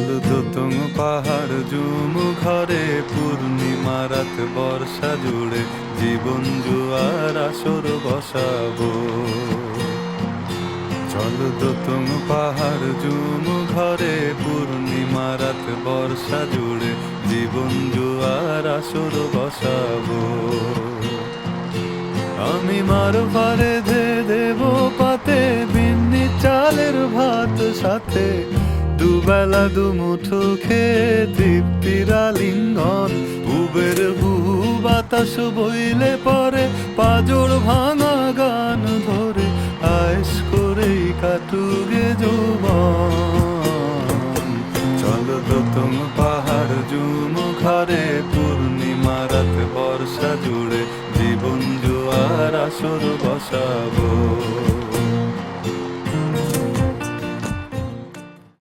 চল দোতং পাহাড় জুম ঘরে পূর্ণিমা রাত বর্ষা জুড়ে জীবন জুয়ার আসর বসাবো। চল দোতং পাহাড় জুম ঘরে পূর্ণিমা রাত বর্ষা জুড়ে জীবন জুয়ার আসর বসাবো। আমি মার পারে ধে দেব পাতে বিন্নি চালের ভাত সাথে দুবেলা দুমুঠো খেয়ে তৃপ্তির আলিঙ্গন। উবের হুহু বাতাস বইলে পরে পাজর ভাঙা গান ধরে আয়েস করেই কাটুগে যৌবন। চল দোতং পাহাড় জুম ঘরে পূর্ণিমা রাত বর্ষা জুড়ে জীবন জুয়ার আসর বসাবো।